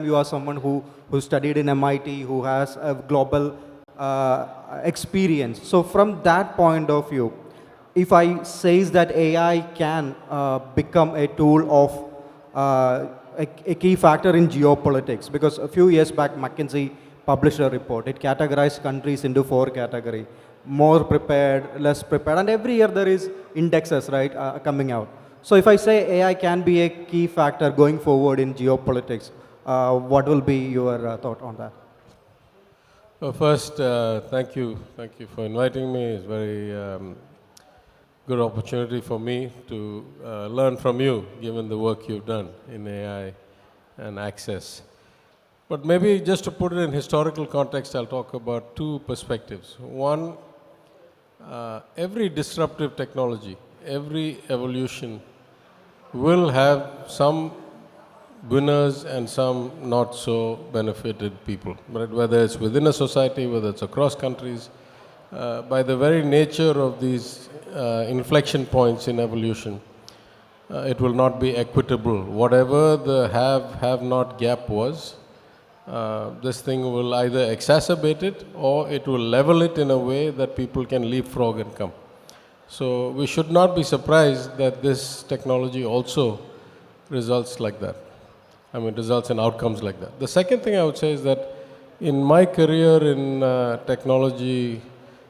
you are someone who studied in MIT, who has a global experience. So from that point of view, if I says that AI can become a tool of a key factor in geopolitics, because a few years back McKinsey published a report. It categorized countries into four categories: more prepared, less prepared, and every year there is indexes, right, coming out. So if I say AI can be a key factor going forward in geopolitics, what will be your thought on that? Well, first, thank you. Thank you for inviting me. It's very good opportunity for me to learn from you, given the work you've done in AI and access. But maybe just to put it in historical context, I'll talk about two perspectives. One, every disruptive technology, every evolution will have some winners and some not so benefited people, right? Whether it's within a society, whether it's across countries. By the very nature of these inflection points in evolution, it will not be equitable. Whatever the have-not gap was, this thing will either exacerbate it or it will level it in a way that people can leapfrog and come. So we should not be surprised that this technology also results like that. I mean, results in outcomes like that. The second thing I would say is that in my career in technology,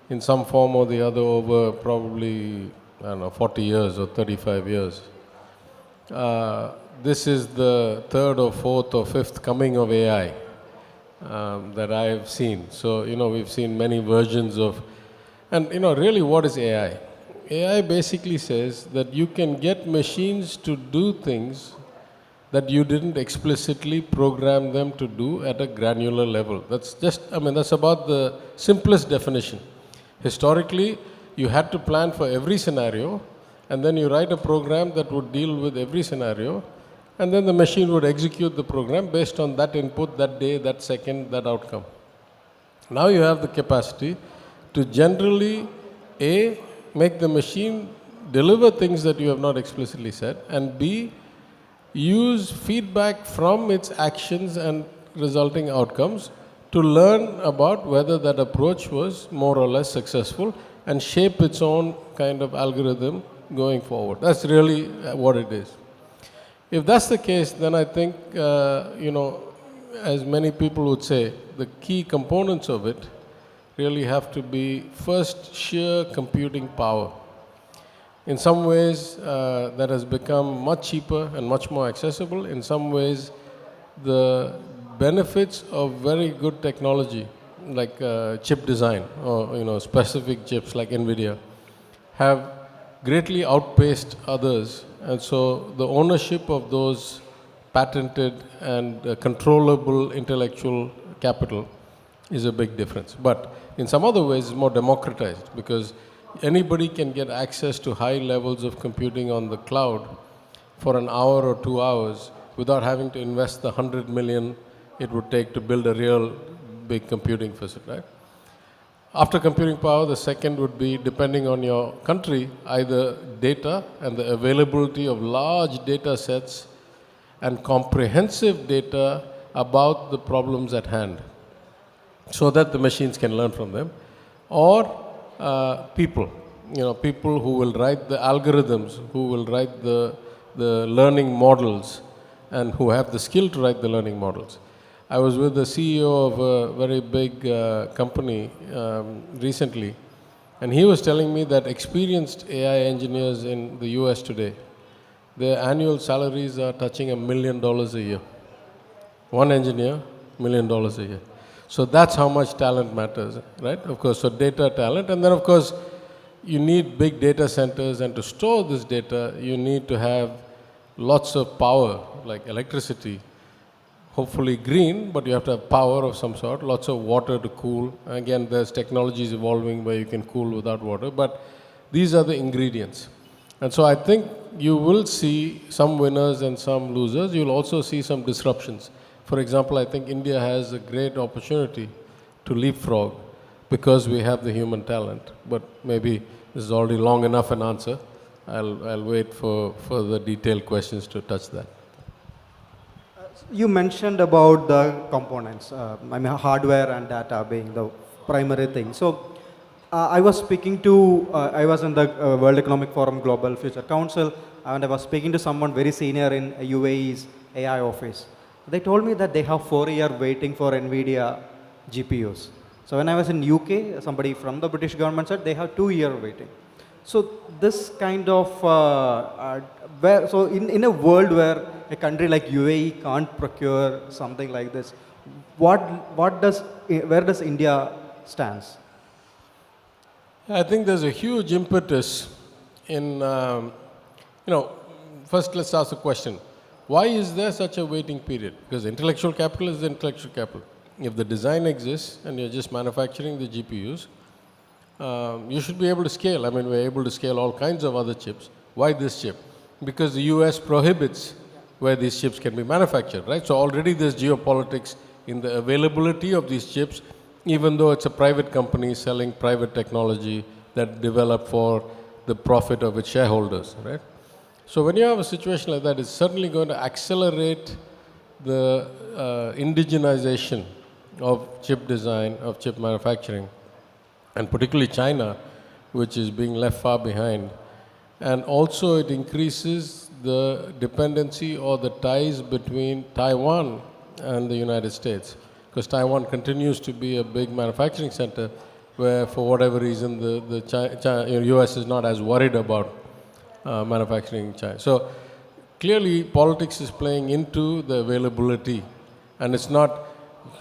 in some form or the other, over probably, I don't know, 40 years or 35 years, this is the third or fourth or fifth coming of AI that I've seen. So, we've seen many versions of, and, really what is AI? AI basically says that you can get machines to do things that you didn't explicitly program them to do at a granular level. That's about the simplest definition. Historically, you had to plan for every scenario, and then you write a program that would deal with every scenario, and then the machine would execute the program based on that input, that day, that second, that outcome. Now you have the capacity to generally, A, make the machine deliver things that you have not explicitly said, and B, use feedback from its actions and resulting outcomes to learn about whether that approach was more or less successful and shape its own kind of algorithm going forward. That's really what it is. If that's the case, then I think, as many people would say, the key components of it really have to be, first, sheer computing power. In some ways, that has become much cheaper and much more accessible. In some ways, the benefits of very good technology, like chip design or specific chips like NVIDIA, have greatly outpaced others. And so the ownership of those patented and controllable intellectual capital is a big difference. But in some other ways, it's more democratized because anybody can get access to high levels of computing on the cloud for an hour or 2 hours without having to invest the 100 million it would take to build a real big computing facility, right? After computing power, the second would be, depending on your country, either data and the availability of large data sets and comprehensive data about the problems at hand so that the machines can learn from them, or people who will write the algorithms, who will write the learning models, and who have the skill to write the learning models. I was with the CEO of a very big company recently, and he was telling me that experienced AI engineers in the US today, their annual salaries are touching $1 million a year. One engineer, $1 million a year. So that's how much talent matters, right? Of course, so data, talent, and then of course, you need big data centers, and to store this data, you need to have lots of power, like electricity, hopefully green, but you have to have power of some sort, lots of water to cool. Again, there's technologies evolving where you can cool without water, but these are the ingredients. And so I think you will see some winners and some losers. You'll also see some disruptions. For example, I think India has a great opportunity to leapfrog because we have the human talent. But maybe this is already long enough an answer. I'll wait for further detailed questions to touch that. You mentioned about the components, I mean hardware and data being the primary thing. So I was speaking to, I was in the World Economic Forum Global Future Council, and I was speaking to someone very senior in UAE's AI office. They told me that they have 4 year waiting for NVIDIA GPUs. So when I was in UK, somebody from the British government said they have 2 year waiting. So this kind of, so in a world where a country like UAE can't procure something like this, where does India stands? I think there's a huge impetus in, first let's ask the question, why is there such a waiting period? Because intellectual capital is the intellectual capital. If the design exists and you're just manufacturing the GPUs, you should be able to scale. I mean, we're able to scale all kinds of other chips. Why this chip? Because the US prohibits where these chips can be manufactured, right? So already there's geopolitics in the availability of these chips, even though it's a private company selling private technology that developed for the profit of its shareholders, right? So when you have a situation like that, it's certainly going to accelerate the indigenization of chip design, of chip manufacturing, and particularly China, which is being left far behind. And also it increases the dependency or the ties between Taiwan and the United States, because Taiwan continues to be a big manufacturing center where, for whatever reason, the US is not as worried about manufacturing in China. So clearly politics is playing into the availability, and it's not,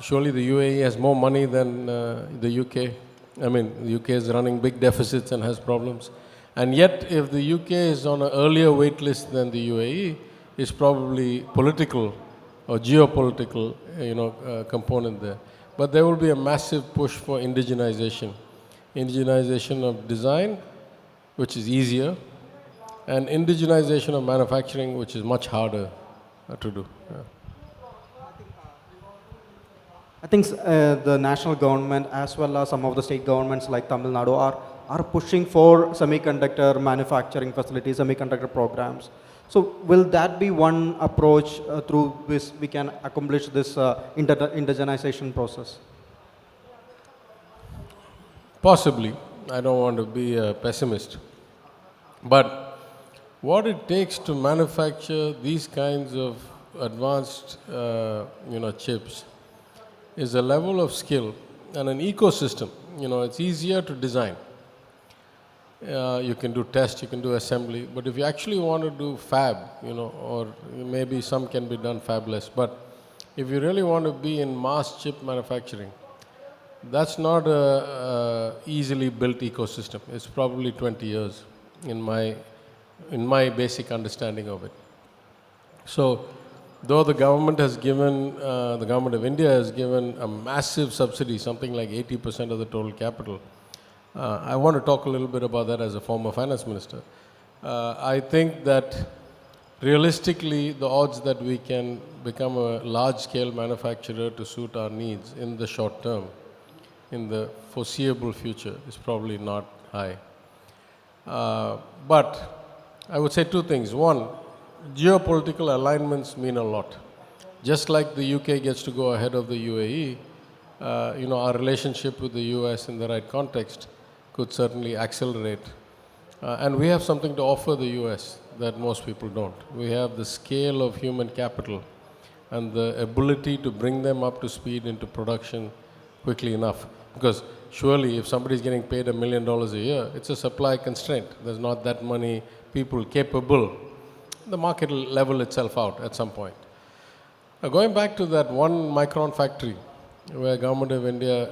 surely the UAE has more money than the UK. I mean, the UK is running big deficits and has problems. And yet, if the UK is on an earlier wait list than the UAE, it's probably political or geopolitical, component there. But there will be a massive push for indigenization of design, which is easier, and indigenization of manufacturing, which is much harder to do. Yeah. I think the national government as well as some of the state governments like Tamil Nadu are pushing for semiconductor manufacturing facilities, semiconductor programs. So will that be one approach through which we can accomplish this indigenization process? Possibly. I don't want to be a pessimist. But what it takes to manufacture these kinds of advanced chips is a level of skill and an ecosystem. It's easier to design. You can do test, you can do assembly, but if you actually want to do fab, or maybe some can be done fabless, but if you really want to be in mass chip manufacturing, that's not a easily built ecosystem. It's probably 20 years in my basic understanding of it. So though the government has given, the government of India has given a massive subsidy, something like 80% of the total capital. I want to talk a little bit about that as a former finance minister. I think that realistically, the odds that we can become a large-scale manufacturer to suit our needs in the short term, in the foreseeable future, is probably not high. But I would say two things. One, geopolitical alignments mean a lot. Just like the UK gets to go ahead of the UAE, our relationship with the US in the right context could certainly accelerate. And we have something to offer the US that most people don't. We have the scale of human capital and the ability to bring them up to speed into production quickly enough. Because surely if somebody is getting paid $1 million a year, it's a supply constraint. There's not that many people capable. The market will level itself out at some point. Going back to that one micron factory, where government of India,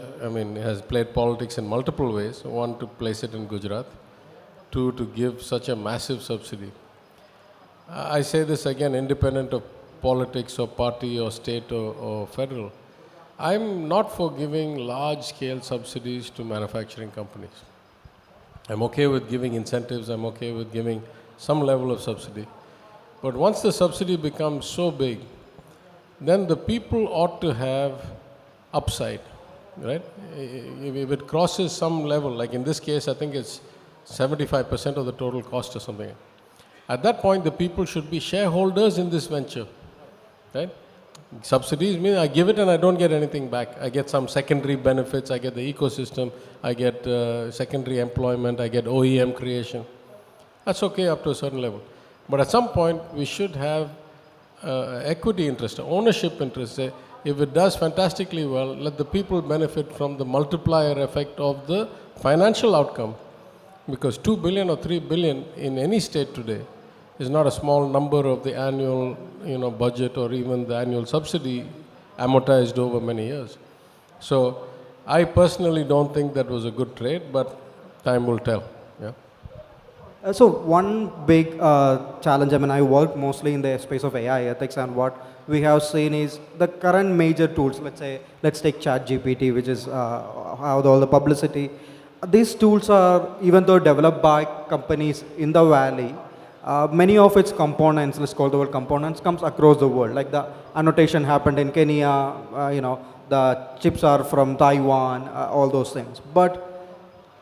has played politics in multiple ways. One, to place it in Gujarat. Two, to give such a massive subsidy. I say this again, independent of politics or party or state or federal. I'm not for giving large-scale subsidies to manufacturing companies. I'm okay with giving incentives. I'm okay with giving some level of subsidy. But once the subsidy becomes so big, then the people ought to have upside, right? If it crosses some level, like in this case, I think it's 75% of the total cost or something. At that point, the people should be shareholders in this venture, right? Subsidies mean I give it and I don't get anything back. I get some secondary benefits, I get the ecosystem, I get secondary employment, I get OEM creation. That's okay up to a certain level. But at some point, we should have equity interest, ownership interest. Say, if it does fantastically well, let the people benefit from the multiplier effect of the financial outcome. Because 2 billion or 3 billion in any state today is not a small number of the annual budget or even the annual subsidy amortized over many years. So I personally don't think that was a good trade, but time will tell. Yeah. So one big challenge, I mean, I work mostly in the space of AI ethics, and what we have seen is the current major tools, let's take ChatGPT, which is how all the publicity. These tools are, even though developed by companies in the valley, many of its components, let's call the word components, comes across the world. Like the annotation happened in Kenya, the chips are from Taiwan, all those things. But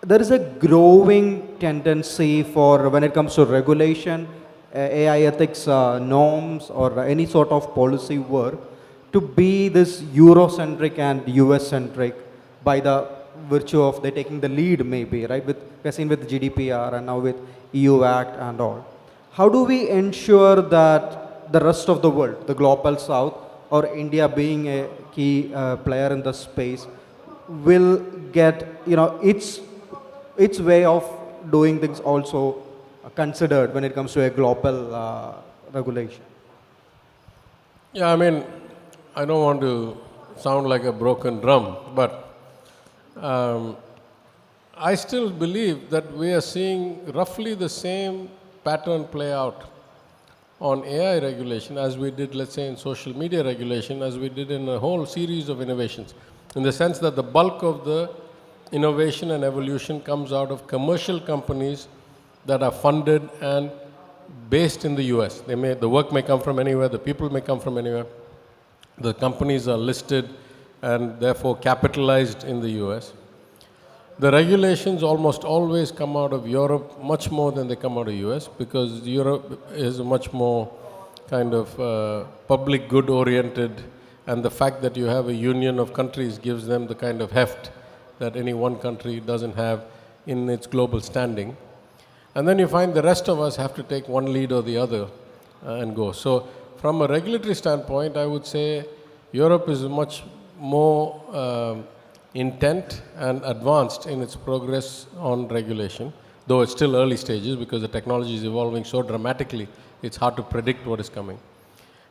there is a growing tendency for when it comes to regulation, AI ethics norms, or any sort of policy work to be this Eurocentric and US centric by the virtue of they taking the lead, maybe, right? We're seen with GDPR and now with EU Act and all. How do we ensure that the rest of the world, the global south, or India being a key player in the space, will get its way of doing things also considered when it comes to a global regulation? Yeah, I mean, I don't want to sound like a broken drum, but I still believe that we are seeing roughly the same pattern play out on AI regulation as we did, let's say, in social media regulation, as we did in a whole series of innovations, in the sense that the bulk of the innovation and evolution comes out of commercial companies that are funded and based in the US. The work may come from anywhere, the people may come from anywhere. The companies are listed and therefore capitalized in the US. The regulations almost always come out of Europe much more than they come out of US, because Europe is much more kind of public good oriented, and the fact that you have a union of countries gives them the kind of heft that any one country doesn't have in its global standing. And then you find the rest of us have to take one lead or the other and go. So from a regulatory standpoint, I would say Europe is much more intent and advanced in its progress on regulation, though it's still early stages because the technology is evolving so dramatically, it's hard to predict what is coming.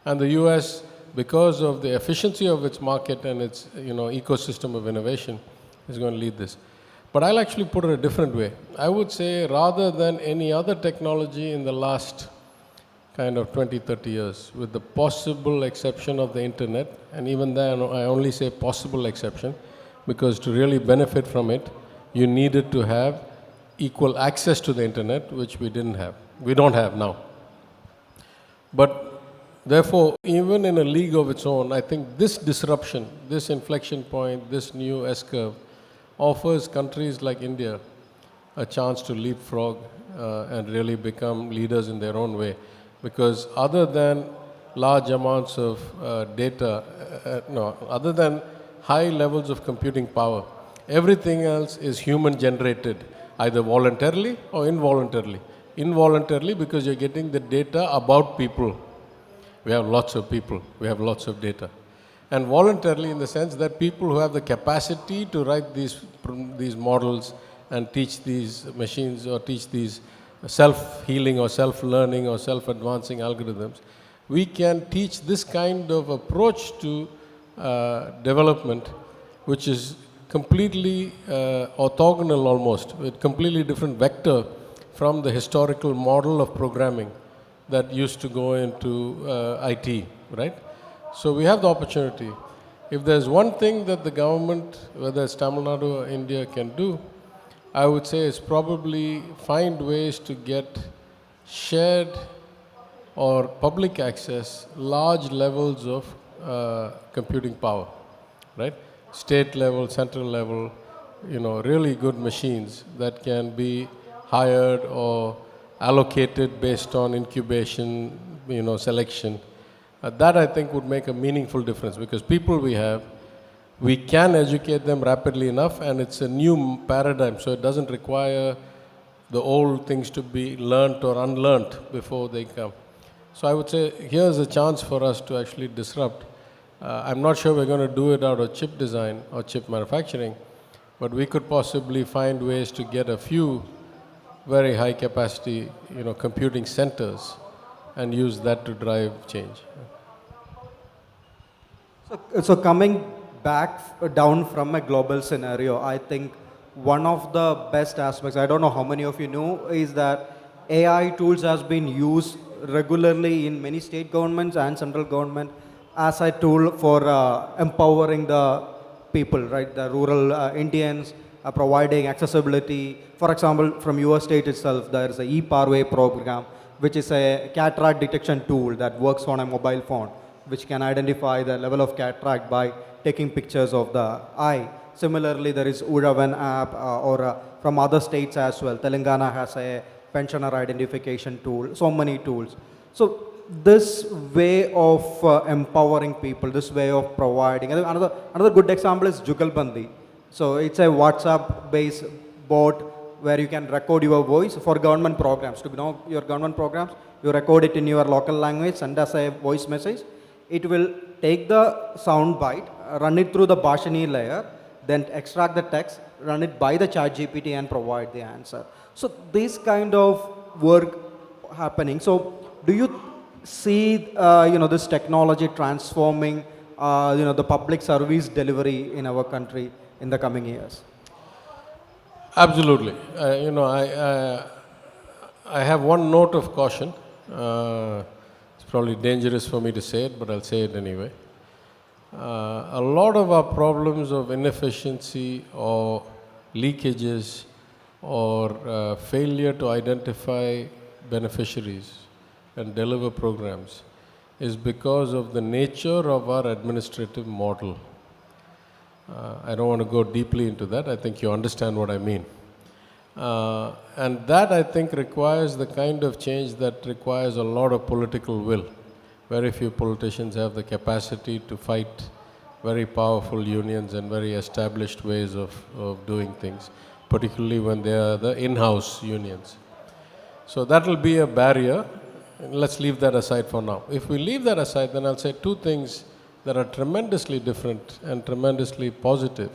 And the US, because of the efficiency of its market and its ecosystem of innovation, is going to lead this. But I'll actually put it a different way. I would say rather than any other technology in the last kind of 20, 30 years, with the possible exception of the internet, and even then I only say possible exception, because to really benefit from it, you needed to have equal access to the internet, which we didn't have. We don't have now. But therefore, even in a league of its own, I think this disruption, this inflection point, this new S-curve, offers countries like India a chance to leapfrog and really become leaders in their own way. Because other than large amounts of data, other than high levels of computing power, everything else is human generated, either voluntarily or involuntarily. Involuntarily because you're getting the data about people. We have lots of people, we have lots of data. And voluntarily in the sense that people who have the capacity to write these models and teach these machines or teach these self-healing or self-learning or self-advancing algorithms, we can teach this kind of approach to development, which is completely orthogonal almost, with completely different vector from the historical model of programming that used to go into IT, right? So we have the opportunity. If there's one thing that the government, whether it's Tamil Nadu or India, can do, I would say it's probably find ways to get shared or public access large levels of computing power, right? State level, central level, really good machines that can be hired or allocated based on incubation, selection, That I think would make a meaningful difference, because people we can educate them rapidly enough, and it's a new paradigm, so it doesn't require the old things to be learnt or unlearnt before they come. So I would say here's a chance for us to actually disrupt. I'm not sure we're going to do it out of chip design or chip manufacturing, but we could possibly find ways to get a few very high capacity, computing centers and use that to drive change. So coming back down from a global scenario, I think one of the best aspects, I don't know how many of you know, is that AI tools has been used regularly in many state governments and central government as a tool for empowering the people, right? The rural Indians, providing accessibility. For example, from your state itself, there is a e-Parway program, which is a cataract detection tool that works on a mobile phone, which can identify the level of cataract by taking pictures of the eye. Similarly, there is Uravan app or from other states as well. Telangana has a pensioner identification tool, so many tools. So this way of empowering people, this way of providing, another good example is Jugalbandi. So it's a WhatsApp-based bot where you can record your voice for government programs. To know your government programs, you record it in your local language, send us a voice message. It will take the sound bite, run it through the Bhashani layer, then extract the text, run it by the chat GPT and provide the answer. So this kind of work happening. So do you see this technology transforming the public service delivery in our country in the coming years? Absolutely. I have one note of caution. It's probably dangerous for me to say it, but I'll say it anyway. A lot of our problems of inefficiency or leakages or failure to identify beneficiaries and deliver programs is because of the nature of our administrative model. I don't want to go deeply into that. I think you understand what I mean. And that, I think, requires the kind of change that requires a lot of political will. Very few politicians have the capacity to fight very powerful unions and very established ways of doing things, particularly when they are the in-house unions. So that will be a barrier. Let's leave that aside for now. If we leave that aside, then I'll say two things that are tremendously different and tremendously positive.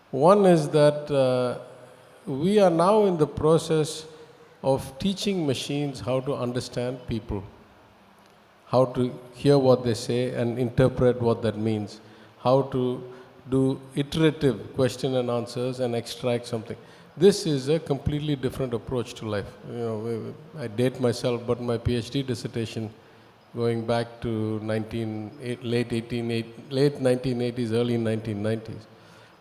One is that we are now in the process of teaching machines how to understand people, how to hear what they say and interpret what that means, how to do iterative question and answers and extract something. This is a completely different approach to life. I date myself, but my PhD dissertation, going back to late 1980s, early 1990s,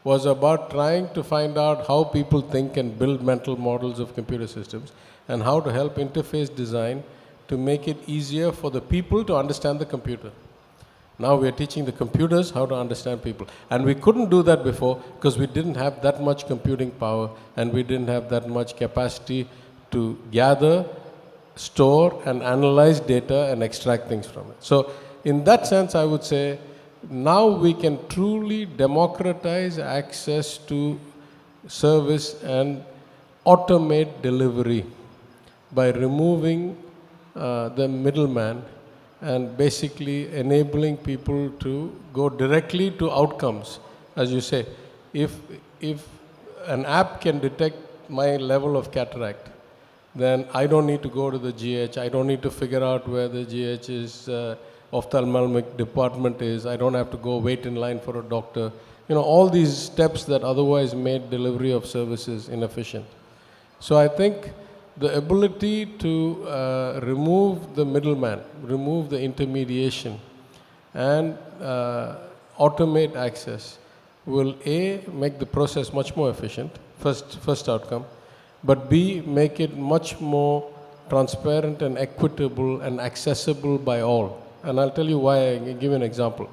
was about trying to find out how people think and build mental models of computer systems and how to help interface design to make it easier for the people to understand the computer. Now we are teaching the computers how to understand people. And we couldn't do that before because we didn't have that much computing power and we didn't have that much capacity to gather, store and analyze data and extract things from it. So in that sense, I would say now we can truly democratize access to service and automate delivery by removing the middleman and basically enabling people to go directly to outcomes. As you say, if an app can detect my level of cataract, then I don't need to go to the GH, I don't need to figure out where the GH's ophthalmic department is, I don't have to go wait in line for a doctor. All these steps that otherwise made delivery of services inefficient. So I think the ability to remove the middleman, remove the intermediation, and automate access will A, make the process much more efficient, first outcome, but B, make it much more transparent and equitable and accessible by all. And I'll tell you why. I give you an example.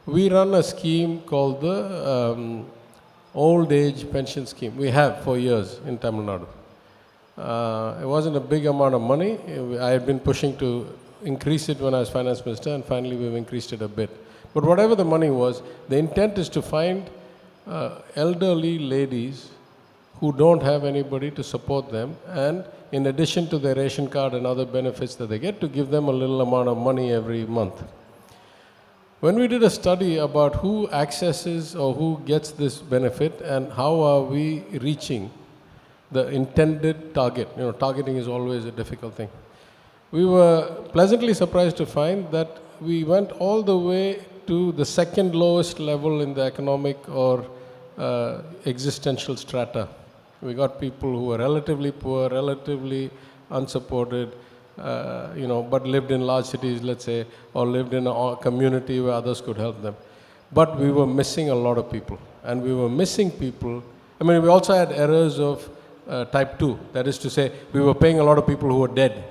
We run a scheme called the Old Age Pension Scheme. We have for years in Tamil Nadu. It wasn't a big amount of money. I had been pushing to increase it when I was finance minister, and finally we've increased it a bit. But whatever the money was, the intent is to find elderly ladies who don't have anybody to support them, and in addition to their ration card and other benefits that they get, to give them a little amount of money every month. When we did a study about who accesses or who gets this benefit and how are we reaching the intended target, targeting is always a difficult thing. We were pleasantly surprised to find that we went all the way to the second lowest level in the economic or existential strata. We got people who were relatively poor, relatively unsupported, but lived in large cities, let's say, or lived in a community where others could help them. But we were missing a lot of people. And we were missing people. I mean, we also had errors of type 2. That is to say, we were paying a lot of people who were dead,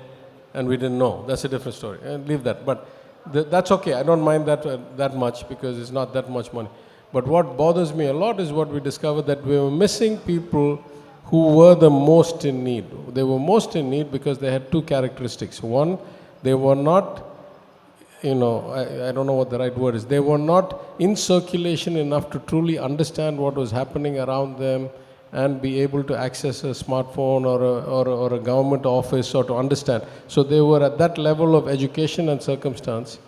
and we didn't know. That's a different story. And leave that. But that's okay. I don't mind that much, because it's not that much money. But what bothers me a lot is what we discovered, that we were missing people who were the most in need. They were most in need because they had two characteristics. One, they were not, I don't know what the right word is, they were not in circulation enough to truly understand what was happening around them and be able to access a smartphone or a government office, or to understand. So they were at that level of education and circumstance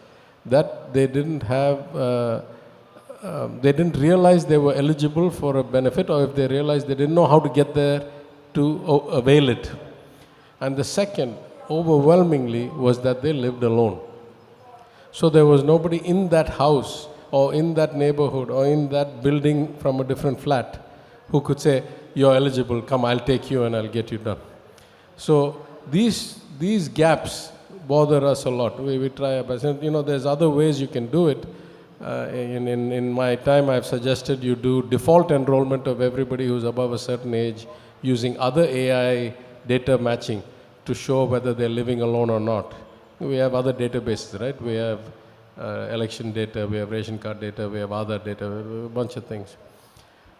that they didn't have, they didn't realize they were eligible for a benefit, or if they realized, they didn't know how to get there to avail it. And the second, overwhelmingly, was that they lived alone. So there was nobody in that house or in that neighborhood or in that building from a different flat who could say, you're eligible, come, I'll take you and I'll get you done. So these gaps bother us a lot. We try our best. There's other ways you can do it. In my time, I've suggested you do default enrollment of everybody who's above a certain age using other AI data matching to show whether they're living alone or not. We have other databases, right? We have election data, we have ration card data, we have other data, a bunch of things.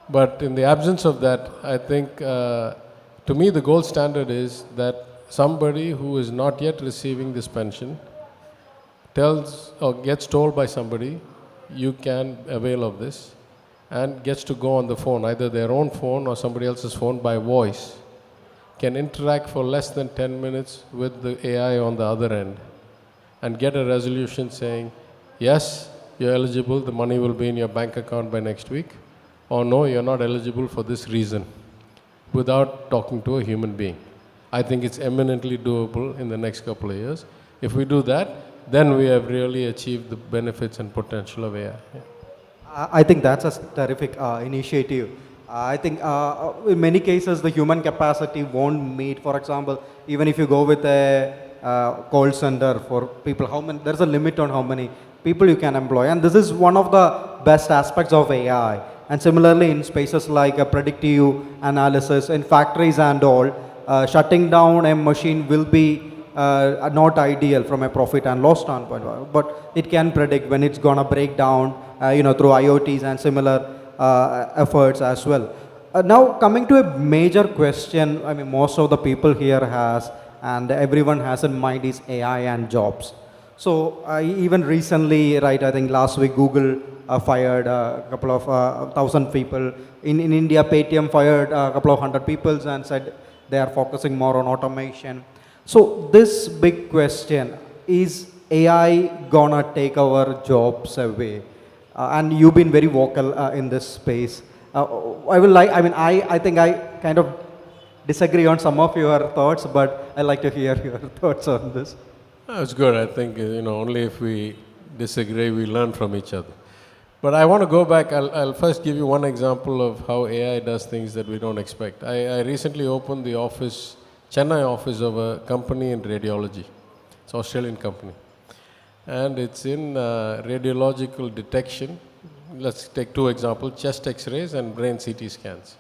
But in the absence of that, I think, to me, the gold standard is that somebody who is not yet receiving this pension tells or gets told by somebody, you can avail of this, and gets to go on the phone, either their own phone or somebody else's phone, by voice, can interact for less than 10 minutes with the AI on the other end and get a resolution saying, yes, you're eligible, the money will be in your bank account by next week, or no, you're not eligible for this reason, without talking to a human being. I think it's eminently doable in the next couple of years. If we do that, then we have really achieved the benefits and potential of AI. Yeah. I think that's a terrific initiative. I think in many cases the human capacity won't meet. For example, even if you go with a call center for people, there's a limit on how many people you can employ, and this is one of the best aspects of AI. And similarly, in spaces like predictive analysis in factories and all, shutting down a machine will be not ideal from a profit and loss standpoint, but it can predict when it's gonna break down, through IoTs and similar efforts as well. Now coming to a major question, I mean, most of the people here has, and everyone has in mind, is AI and jobs. So even recently, right, I think last week Google fired a couple of 1,000 people. In India, Paytm fired a couple of 100 people and said they are focusing more on automation. So this big question, is AI gonna take our jobs away? And you've been very vocal in this space. I think I kind of disagree on some of your thoughts, but I'd like to hear your thoughts on this. It's good. I think, only if we disagree, we learn from each other. But I want to go back. I'll first give you one example of how AI does things that we don't expect. I recently opened the office, Chennai office of a company in radiology. It's an Australian company. And it's in radiological detection. Let's take two examples, chest x-rays and brain CT scans.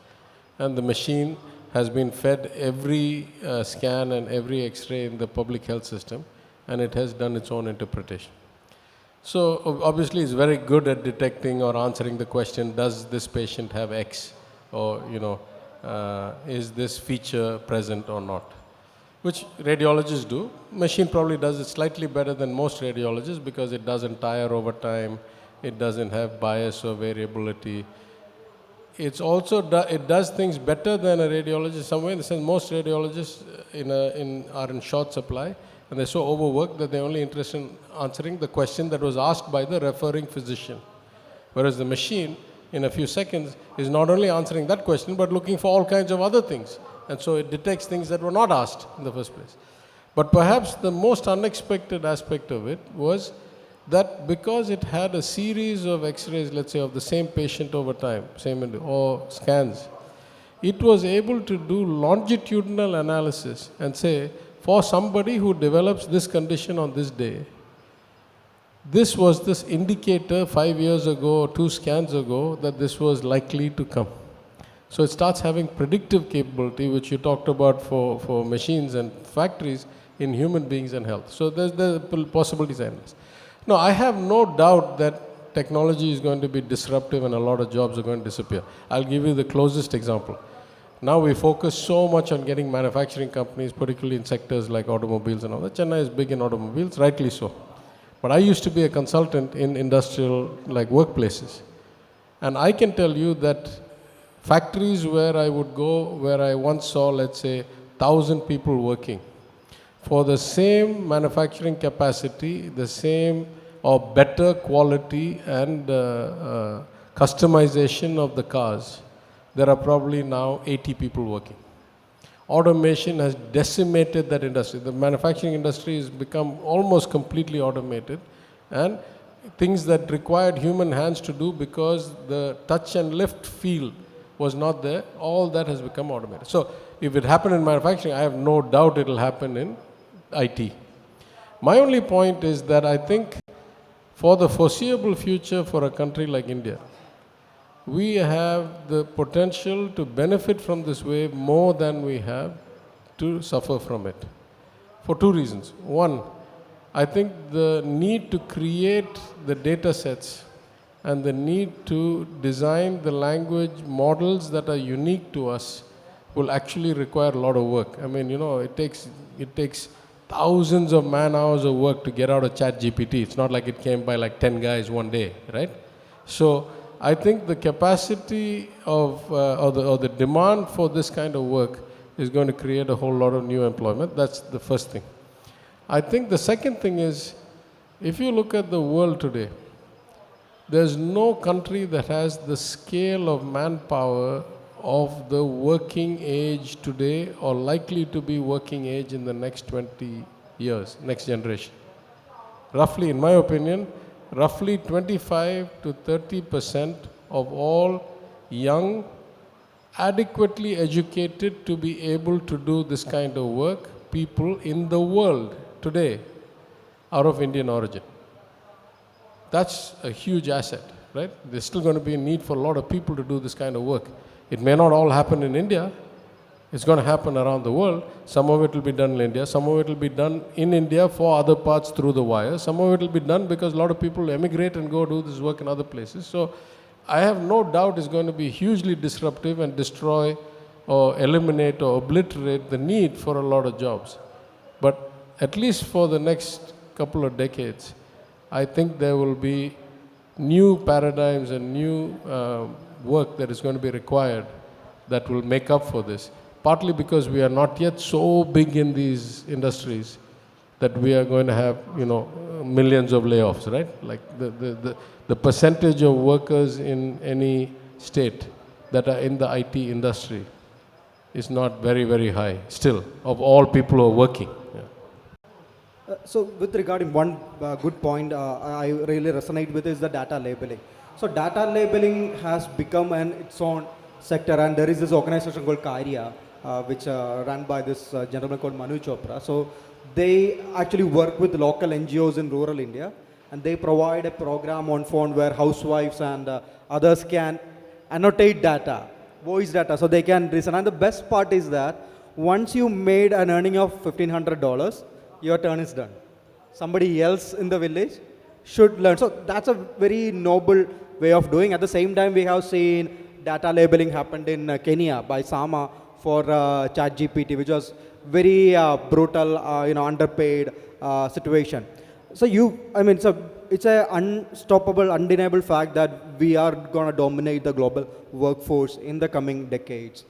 And the machine has been fed every scan and every x-ray in the public health system, and it has done its own interpretation. So obviously it's very good at detecting or answering the question, does this patient have X? Or, is this feature present or not? which radiologists do. Machine probably does it slightly better than most radiologists because it doesn't tire over time, it doesn't have bias or variability. It's also it does things better than a radiologist somewhere in the sense most radiologists are in short supply and they're so overworked that they're only interested in answering the question that was asked by the referring physician. Whereas the machine, in a few seconds, is not only answering that question but looking for all kinds of other things. And so it detects things that were not asked in the first place. But perhaps the most unexpected aspect of it was that because it had a series of x-rays, let's say, of the same patient over time, or scans, it was able to do longitudinal analysis and say, for somebody who develops this condition on this day, this was this indicator 5 years ago or 2 scans ago that this was likely to come. So it starts having predictive capability, which you talked about for machines and factories in human beings and health. So there's the possibilities endless. No, I have no doubt that technology is going to be disruptive and a lot of jobs are going to disappear. I'll give you the closest example. Now we focus so much on getting manufacturing companies, particularly in sectors like automobiles and all that. Chennai is big in automobiles, rightly so. But I used to be a consultant in industrial workplaces. And I can tell you that factories where I would go, where I once saw, let's say, 1,000 people working, for the same manufacturing capacity, the same or better quality and customization of the cars, there are probably now 80 people working. Automation has decimated that industry. The manufacturing industry has become almost completely automated, and things that required human hands to do because the touch and lift feel was not there, all that has become automated. So if it happened in manufacturing, I have no doubt it will happen in IT. My only point is that I think for the foreseeable future for a country like India, we have the potential to benefit from this wave more than we have to suffer from it. For 2 reasons. One, I think the need to create the data sets and the need to design the language models that are unique to us will actually require a lot of work. I mean, it takes thousands of man hours of work to get out of ChatGPT. It's not like it came by 10 guys one day, right? So I think the capacity of or the demand for this kind of work is going to create a whole lot of new employment. That's the first thing. I think the second thing is, if you look at the world today, there's no country that has the scale of manpower of the working age today or likely to be working age in the next 20 years, next generation. Roughly, in my opinion, roughly 25 to 30% of all young, adequately educated to be able to do this kind of work, people in the world today are of Indian origin. That's a huge asset, right? There's still going to be a need for a lot of people to do this kind of work. It may not all happen in India. It's going to happen around the world. Some of it will be done in India. Some of it will be done in India for other parts through the wire. Some of it will be done because a lot of people emigrate and go do this work in other places. So I have no doubt it's going to be hugely disruptive and destroy or eliminate or obliterate the need for a lot of jobs. But at least for the next couple of decades, I think there will be new paradigms and new work that is going to be required that will make up for this. Partly because we are not yet so big in these industries that we are going to have, millions of layoffs, right? Like the percentage of workers in any state that are in the IT industry is not very, very high still, of all people who are working. Yeah. So with regarding one good point I really resonate with is the data labeling. So data labeling has become its own sector, and there is this organization called KADHA, which run by this gentleman called Manu Chopra. So they actually work with local NGOs in rural India, and they provide a program on phone where housewives and others can annotate data, voice data, so they can listen. And the best part is that once you made an earning of $1,500, your turn is done. Somebody else in the village should learn. So that's a very noble way of doing. At the same time, we have seen data labeling happened in Kenya by Sama for ChatGPT, which was very brutal, underpaid situation. So it's a unstoppable, undeniable fact that we are going to dominate the global workforce in the coming decades.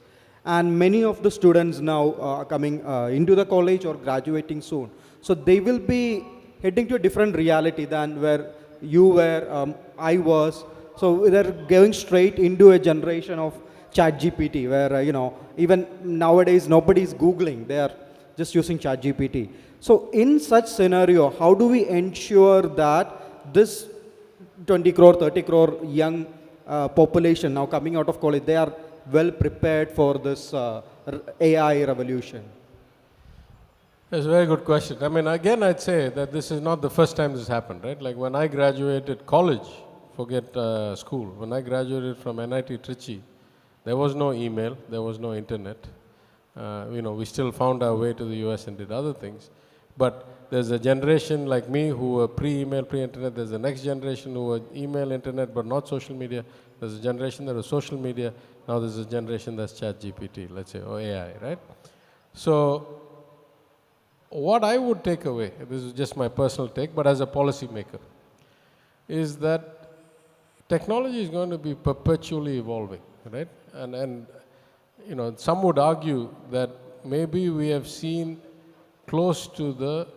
And many of the students now coming into the college or graduating soon. So they will be heading to a different reality than where you were, I was. So they're going straight into a generation of chat GPT where, even nowadays nobody's Googling. They are just using chat GPT. So in such scenario, how do we ensure that this 20 crore, 30 crore young population now coming out of college, they are well prepared for this AI revolution? That's a very good question. I mean, again, I'd say that this is not the first time this happened, right? Like when I graduated college, forget school, when I graduated from NIT Trichy, there was no email, there was no internet. We still found our way to the US and did other things. But there's a generation like me who were pre-email, pre-internet. There's the next generation who were email, internet, but not social media. There's a generation that was social media. Now there's a generation that's chat GPT, let's say, or AI, right? So what I would take away, this is just my personal take, but as a policymaker, is that technology is going to be perpetually evolving, right? And some would argue that maybe we have seen close to the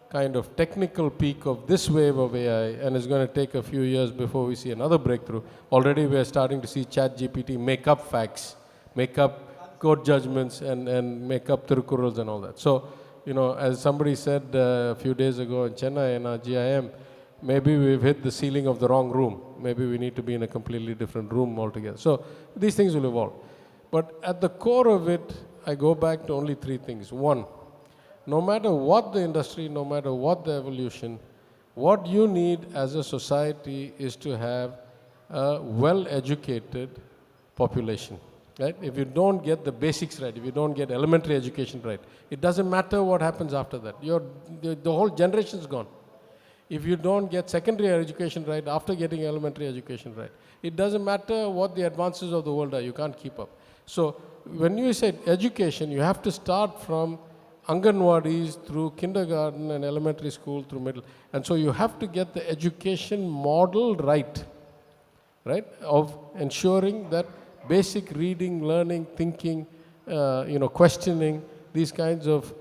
kind of technical peak of this wave of AI, and it's going to take a few years before we see another breakthrough. Already we are starting to see ChatGPT make up facts, make up court judgments, and make up Tirukurals and all that. So, as somebody said a few days ago in Chennai in our GIM, maybe we've hit the ceiling of the wrong room. Maybe we need to be in a completely different room altogether. So these things will evolve. But at the core of it, I go back to only three things. One, no matter what the industry, no matter what the evolution, what you need as a society is to have a well-educated population. Right? If you don't get the basics right, if you don't get elementary education right, it doesn't matter what happens after that. The whole generation's gone. If you don't get secondary education right after getting elementary education right, it doesn't matter what the advances of the world are, you can't keep up. So when you say education, you have to start from Anganwadis through kindergarten and elementary school through middle. And so you have to get the education model right, of ensuring that basic reading, learning, thinking, questioning, these kinds of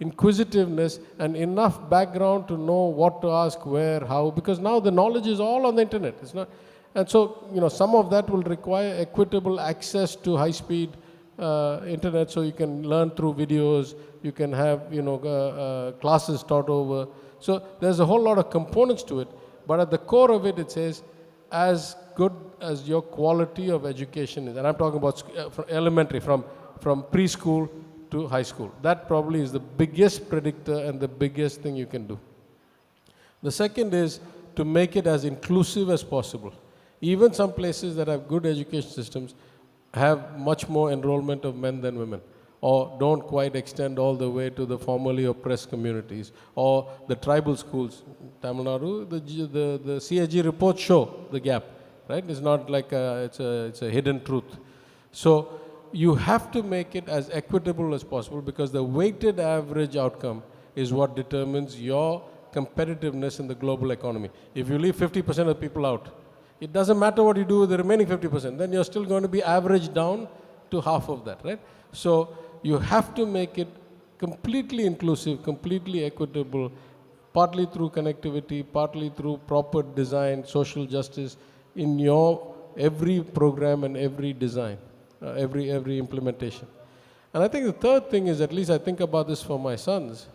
inquisitiveness and enough background to know what to ask, where, how, because now the knowledge is all on the internet. It's not, and so, some of that will require equitable access to high-speed internet, so you can learn through videos, you can have, classes taught over. So there's a whole lot of components to it, but at the core of it, it says, as good as your quality of education is, and I'm talking about from elementary, from preschool to high school. That probably is the biggest predictor and the biggest thing you can do. The second is to make it as inclusive as possible. Even some places that have good education systems have much more enrollment of men than women, or don't quite extend all the way to the formerly oppressed communities, or the tribal schools. Tamil Nadu, the CAG reports show the gap, right? It's not like it's a hidden truth. So you have to make it as equitable as possible, because the weighted average outcome is what determines your competitiveness in the global economy. If you leave 50% of people out, it doesn't matter what you do with the remaining 50%, then you're still going to be averaged down to half of that, right? So you have to make it completely inclusive, completely equitable, partly through connectivity, partly through proper design, social justice in your every program and every design, every implementation. And I think the third thing is, at least I think about this for my sons,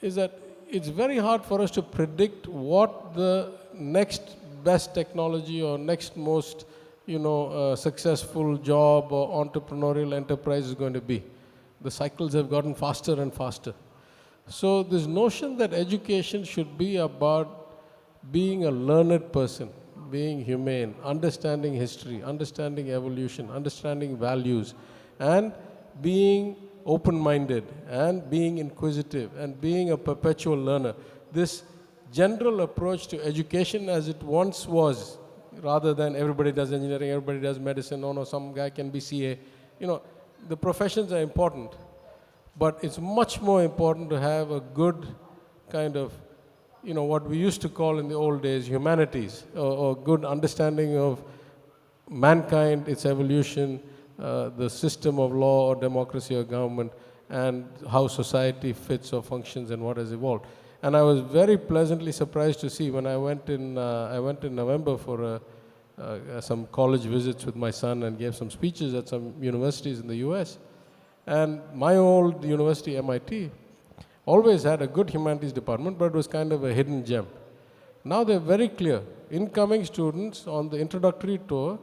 is that it's very hard for us to predict what the next best technology or next most successful job or entrepreneurial enterprise is going to be. The cycles have gotten faster and faster. So this notion that education should be about being a learned person, being humane, understanding history, understanding evolution, understanding values, and being open-minded, and being inquisitive, and being a perpetual learner. This general approach to education as it once was, rather than everybody does engineering, everybody does medicine, no, some guy can be CA. The professions are important, But it's much more important to have a good kind of, what we used to call in the old days humanities, or good understanding of mankind, its evolution, the system of law or democracy or government, and how society fits or functions and what has evolved. And I was very pleasantly surprised to see when I went in November for some college visits with my son and gave some speeches at some universities in the US. And my old university, MIT, always had a good humanities department, but it was kind of a hidden gem. Now they're very clear. Incoming students on the introductory tour,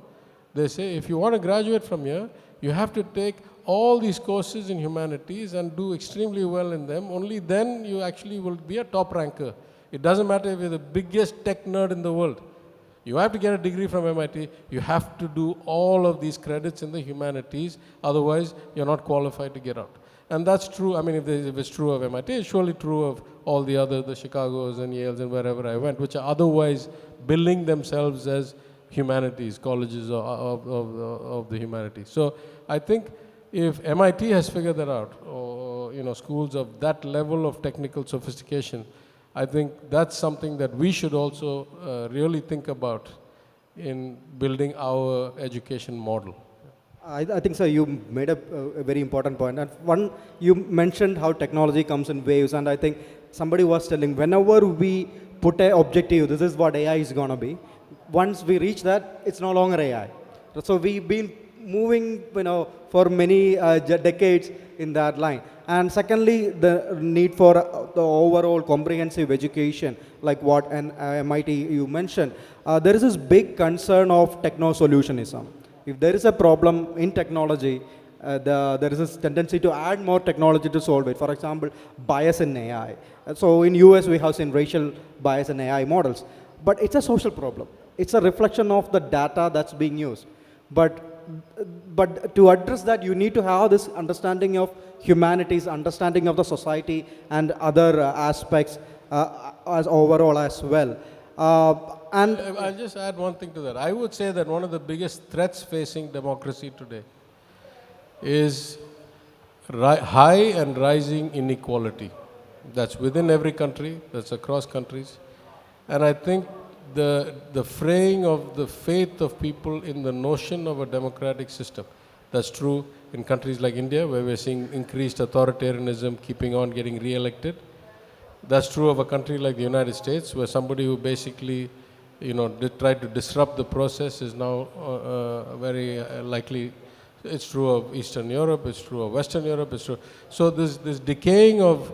they say, if you want to graduate from here, you have to take all these courses in humanities and do extremely well in them. Only then you actually will be a top ranker. It doesn't matter if you're the biggest tech nerd in the world. You have to get a degree from MIT. You have to do all of these credits in the humanities. Otherwise, you're not qualified to get out. And that's true. I mean, if it's true of MIT, it's surely true of all the other, the Chicagos and Yales and wherever I went, which are otherwise billing themselves as humanities, colleges of the humanities. So I think if MIT has figured that out, or schools of that level of technical sophistication, I think that's something that we should also really think about in building our education model. I think, sir, you made a very important point. And one, you mentioned how technology comes in waves, and I think somebody was telling, whenever we put an objective, this is what AI is going to be, once we reach that, it's no longer AI. So we've been moving, for many decades in that line. And secondly, the need for the overall comprehensive education, like what MIT you mentioned. There is this big concern of techno-solutionism. If there is a problem in technology, there is this tendency to add more technology to solve it. For example, bias in AI. So in US, we have seen racial bias in AI models. But it's a social problem. It's a reflection of the data that's being used. But to address that, you need to have this understanding of humanities, understanding of the society and other aspects as overall as well. And I'll just add one thing to that. I would say that one of the biggest threats facing democracy today is high and rising inequality. That's within every country, that's across countries. And I think the fraying of the faith of people in the notion of a democratic system. That's true in countries like India, where we're seeing increased authoritarianism keeping on getting re-elected. That's true of a country like the United States, where somebody who basically, tried to disrupt the process is now very likely. It's true of Eastern Europe, it's true of Western Europe, it's true. So this decaying of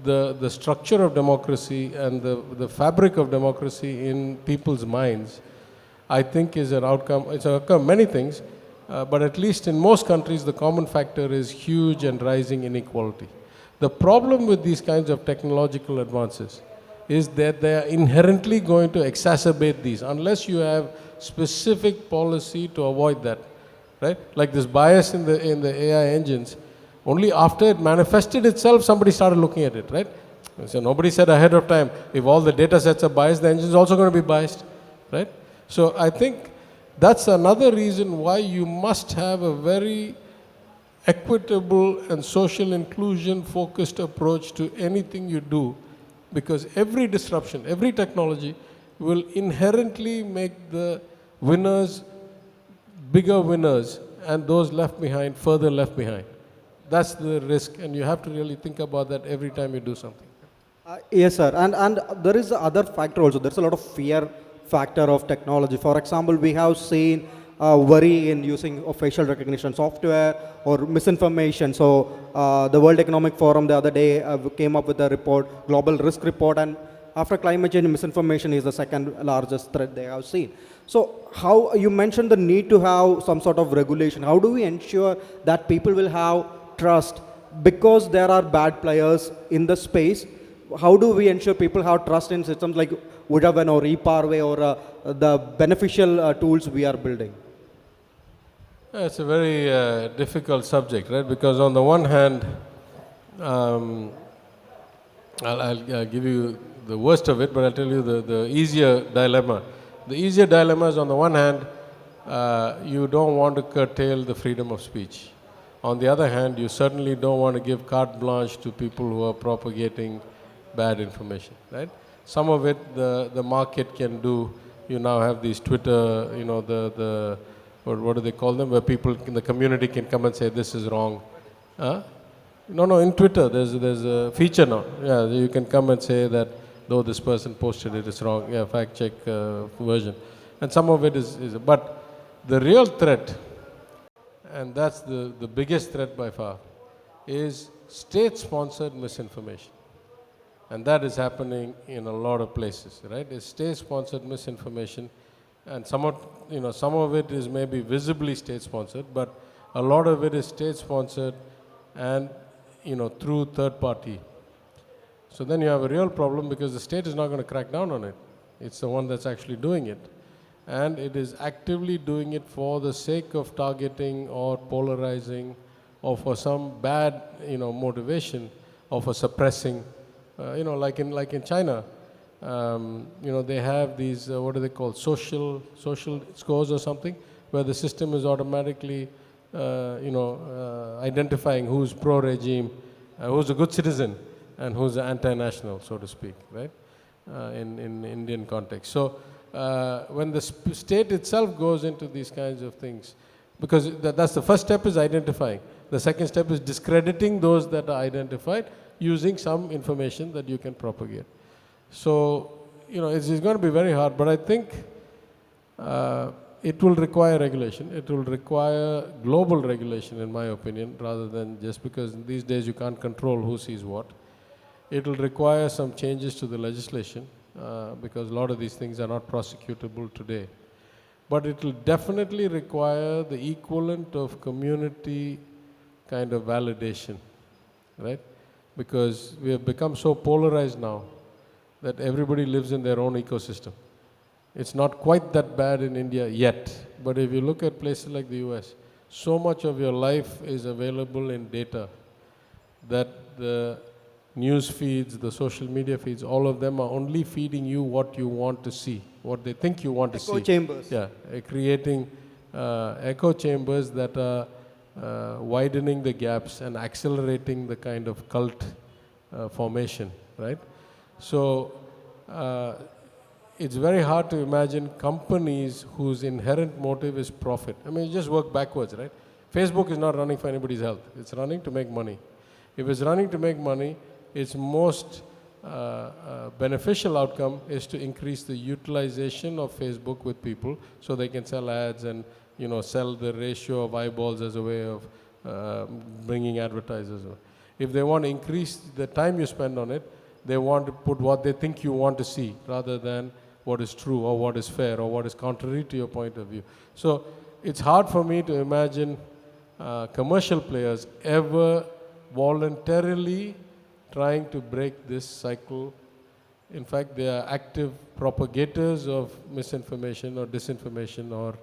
the structure of democracy and the fabric of democracy in people's minds, I think is an outcome. It's an outcome of many things, but at least in most countries, the common factor is huge and rising inequality. The problem with these kinds of technological advances is that they are inherently going to exacerbate these unless you have specific policy to avoid that, right? Like this bias in the AI engines. Only after it manifested itself, somebody started looking at it, right? So nobody said ahead of time, if all the data sets are biased, the engine is also going to be biased, right? So I think that's another reason why you must have a very equitable and social inclusion focused approach to anything you do, because every disruption, every technology will inherently make the winners bigger winners and those left behind further left behind. That's the risk, and you have to really think about that every time you do something. Yes, sir. And there is the other factor also. There's a lot of fear factor of technology. For example, we have seen worry in using of facial recognition software or misinformation. So the World Economic Forum the other day came up with a report, global risk report, and after climate change, misinformation is the second largest threat they have seen. So how you mentioned the need to have some sort of regulation. How do we ensure that people will have trust because there are bad players in the space? How do we ensure people have trust in systems like Udavan or eParway or the beneficial tools we are building? It's a very difficult subject, right? Because on the one hand, I'll give you the worst of it, but I'll tell you the easier dilemma. The easier dilemma is, on the one hand, you don't want to curtail the freedom of speech. On the other hand, you certainly don't want to give carte blanche to people who are propagating bad information, right? Some of it the market can do. You now have these Twitter, the what do they call them, where people in the community can come and say this is wrong. Huh? No, in Twitter there's a feature now. Yeah, you can come and say that though this person posted it is wrong. Yeah, fact check version, and some of it is. But the real threat, and that's the biggest threat by far, is state-sponsored misinformation. And that is happening in a lot of places, right? It's state-sponsored misinformation, and some of it is maybe visibly state-sponsored, but a lot of it is state-sponsored and, through third party. So then you have a real problem because the state is not going to crack down on it. It's the one that's actually doing it. And it is actively doing it for the sake of targeting or polarizing or for some bad, motivation or for suppressing. Like in China, they have these, what do they call, social scores or something, where the system is automatically, identifying who's pro-regime, who's a good citizen, and who's anti-national, so to speak, right, in Indian context. So when the state itself goes into these kinds of things, because that's the first step is identifying. The second step is discrediting those that are identified using some information that you can propagate. So, it's going to be very hard, but I think it will require regulation. It will require global regulation, in my opinion, rather than just because these days you can't control who sees what. It will require some changes to the legislation because a lot of these things are not prosecutable today. But it will definitely require the equivalent of community kind of validation, right? Because we have become so polarized now that everybody lives in their own ecosystem. It's not quite that bad in India yet, but if you look at places like the US, so much of your life is available in data that the news feeds, the social media feeds, all of them are only feeding you what you want to see, what they think you want to see. Echo chambers. Yeah, creating echo chambers that are widening the gaps and accelerating the kind of cult formation, right? So it's very hard to imagine companies whose inherent motive is profit. I mean, you just work backwards, right? Facebook is not running for anybody's health. It's running to make money. If it's running to make money, its most beneficial outcome is to increase the utilization of Facebook with people so they can sell ads and sell the ratio of eyeballs as a way of bringing advertisers. If they want to increase the time you spend on it, they want to put what they think you want to see rather than what is true or what is fair or what is contrary to your point of view. So it's hard for me to imagine commercial players ever voluntarily trying to break this cycle. In fact, they are active propagators of misinformation or disinformation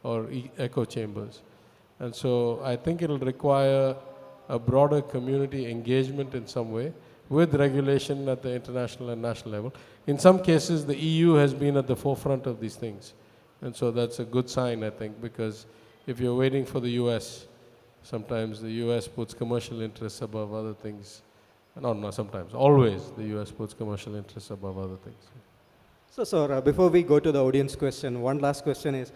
or echo chambers. And so I think it will require a broader community engagement in some way with regulation at the international and national level. In some cases, the EU has been at the forefront of these things. And so that's a good sign, I think, because if you're waiting for the US, sometimes the US puts commercial interests above other things. No, not sometimes. Always the US puts commercial interests above other things. So, sir, before we go to the audience question, one last question is,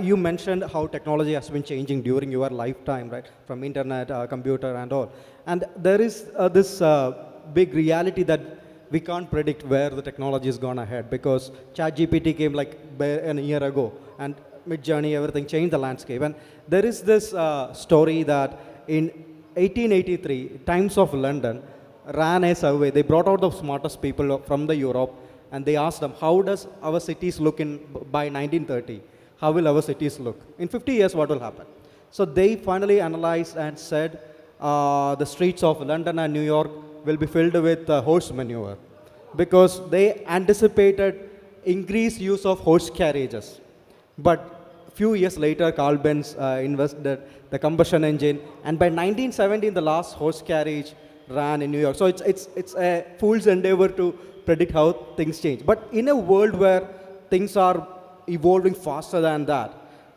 you mentioned how technology has been changing during your lifetime, right? From internet, computer and all. And there is this big reality that we can't predict where the technology is gone ahead because ChatGPT came like a year ago and Midjourney, everything changed the landscape. And there is this story that in 1883, Times of London ran a survey. They brought out the smartest people from the Europe and they asked them, how does our cities look by 1930? How will our cities look? In 50 years, what will happen? So they finally analyzed and said the streets of London and New York will be filled with horse manure because they anticipated increased use of horse carriages. But few years later, Carl Benz invested the combustion engine, and by 1917, the last horse carriage ran in New York. So it's a fool's endeavor to predict how things change. But in a world where things are evolving faster than that,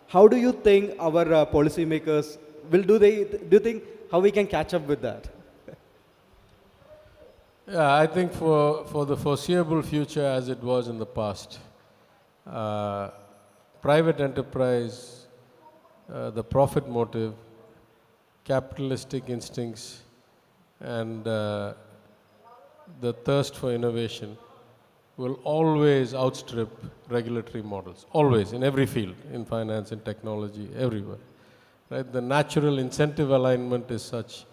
how do you think our policymakers do you think how we can catch up with that? Yeah, I think for the foreseeable future as it was in the past, uh, private enterprise, the profit motive, capitalistic instincts, and the thirst for innovation will always outstrip regulatory models, always, in every field, in finance, in technology, everywhere. Right? The natural incentive alignment is such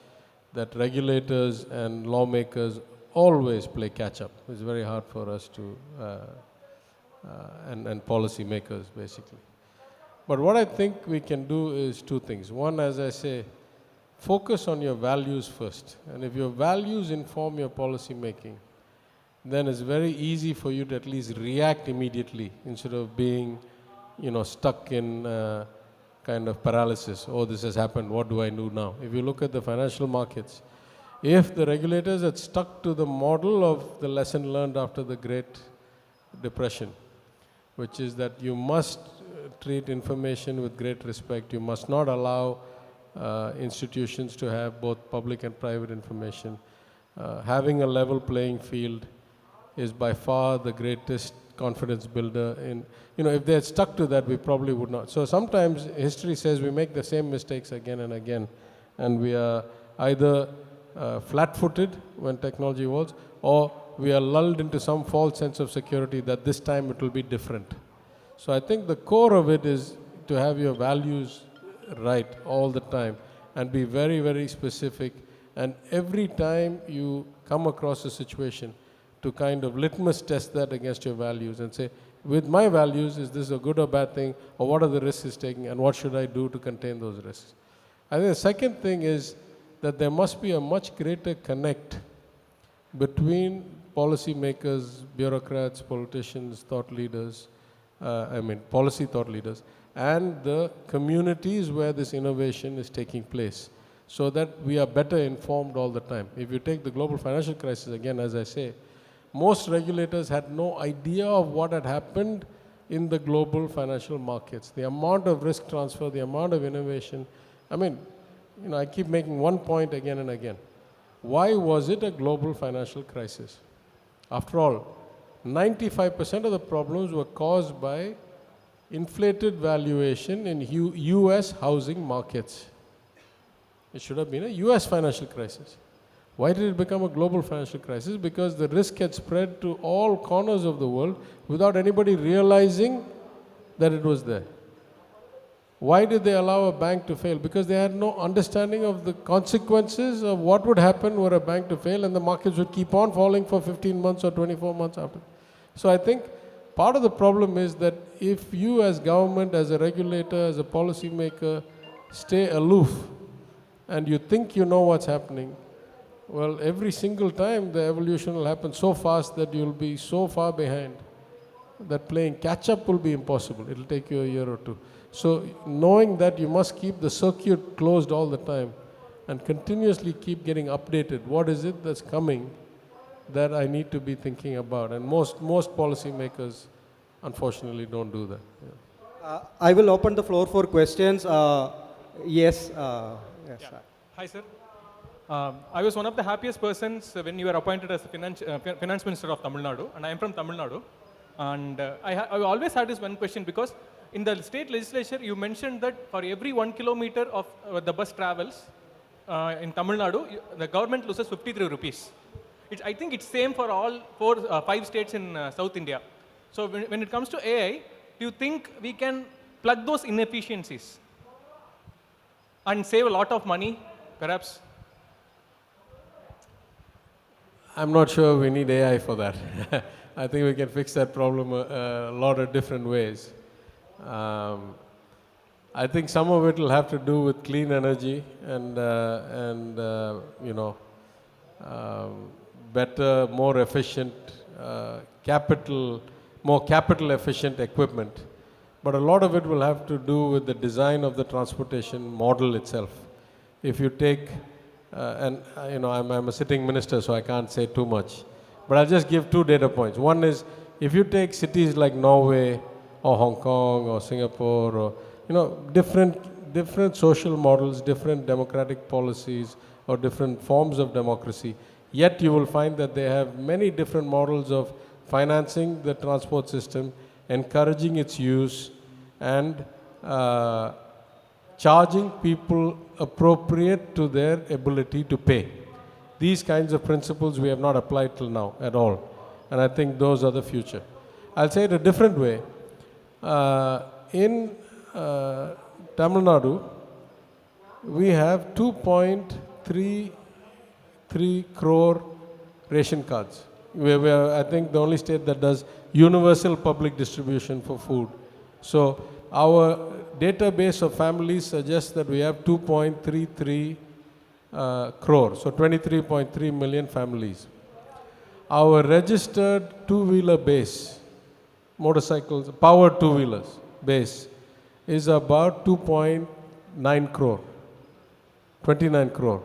that regulators and lawmakers always play catch up. It's very hard for us to, and policy makers basically. But what I think we can do is two things. One, as I say, focus on your values first. And if your values inform your policy making, then it's very easy for you to at least react immediately instead of being, stuck in kind of paralysis. Oh, this has happened. What do I do now? If you look at the financial markets, if the regulators had stuck to the model of the lesson learned after the Great Depression, which is that you must treat information with great respect, you must not allow institutions to have both public and private information, having a level playing field is by far the greatest confidence builder in, if they had stuck to that, we probably would not. So sometimes history says we make the same mistakes again and again, and we are either flat-footed when technology evolves, or we are lulled into some false sense of security that this time it will be different. So I think the core of it is to have your values right all the time and be very, very specific. And every time you come across a situation, to kind of litmus test that against your values and say, with my values, is this a good or bad thing, or what are the risks it's taking, and what should I do to contain those risks? I think the second thing is that there must be a much greater connect between policymakers, bureaucrats, politicians, thought leaders, policy thought leaders, and the communities where this innovation is taking place, so that we are better informed all the time. If you take the global financial crisis, again, as I say, most regulators had no idea of what had happened in the global financial markets. The amount of risk transfer, the amount of innovation. I keep making one point again and again. Why was it a global financial crisis? After all, 95% of the problems were caused by inflated valuation in US housing markets. It should have been a US financial crisis. Why did it become a global financial crisis? Because the risk had spread to all corners of the world without anybody realizing that it was there. Why did they allow a bank to fail? Because they had no understanding of the consequences of what would happen were a bank to fail, and the markets would keep on falling for 15 months or 24 months after. So I think part of the problem is that if you as government, as a regulator, as a policy maker, stay aloof and you think you know what's happening, well, every single time the evolution will happen so fast that you'll be so far behind that playing catch up will be impossible. It'll take you a year or two. So knowing that, you must keep the circuit closed all the time and continuously keep getting updated. What is it that's coming that I need to be thinking about? And most policymakers, unfortunately, don't do that. Yeah. I will open the floor for questions. Yes. Yes. Yeah. Hi, sir. I was one of the happiest persons when you were appointed as the finance minister of Tamil Nadu, and I am from Tamil Nadu. And I always had this one question, because in the state legislature, you mentioned that for every 1 kilometer of the bus travels in Tamil Nadu, the government loses 53 rupees. I think it's same for all 5 states in South India. So when it comes to AI, do you think we can plug those inefficiencies and save a lot of money, perhaps? I'm not sure we need AI for that. I think we can fix that problem a lot of different ways. I think some of it will have to do with clean energy and better, more efficient more capital efficient equipment. But a lot of it will have to do with the design of the transportation model itself. If you take, I'm a sitting minister, so I can't say too much. But I'll just give 2 data points. One is, if you take cities like Norway or Hong Kong or Singapore or, different different social models, different democratic policies, or different forms of democracy. Yet you will find that they have many different models of financing the transport system, encouraging its use, and charging people appropriate to their ability to pay. These kinds of principles we have not applied till now at all. And I think those are the future. I'll say it a different way. In Tamil Nadu, we have 2.33 crore ration cards. We are, I think, the only state that does universal public distribution for food. So our database of families suggests that we have 2.33 crore, so 23.3 million families. Our registered two-wheeler base, motorcycles, powered two-wheelers base, is about 2.9 crore, 29 crore.